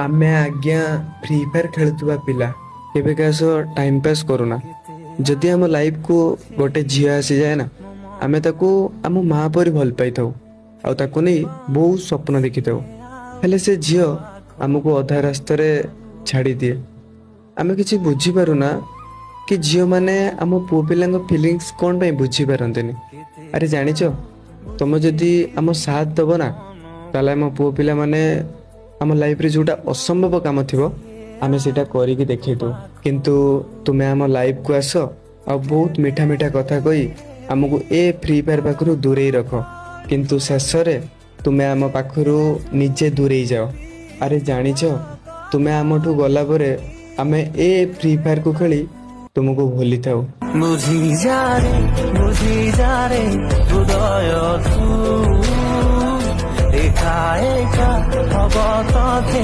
आमे आज्ञा free fire खेलुवा पिला केबे का सो टाइम पास करूना। जदि आम लाइफ को गोटे झी आसी जाए ना आमे ताको आम माँ परी भल पाई थाउ आ ताको नहीं बहुत स्वप्न देखी थाउ। हेले से झील आमको अधा रास्ता छाड़ी दिए। आमे किछि बुझी पारुना कि झील माने आम पुओ पिला फिलिंग्स कौन पे बुझी पारंतेनी। अरे जानिच तुम जदि आम साथ दब ना ताले आम पुओ पिला माने आम लाइफ रे जोटा असंभव काम थिबो आमे सेटा करिकि देखैतु। किंतु तुमे आम लाइफ को आस आ बहुत मीठा मीठा कथा कही आमको ए फ्री फायर पाखरु दूरे रख, किंतु शेष रे तुमे आम पाखरु निजे दूरे जाओ। अरे जानिच तुमे आमठू गला परे आमे ए फ्री फायर को खेली तुमको भूली थाउ। बुझी जा रे हृदय तू एका एका हब तथे।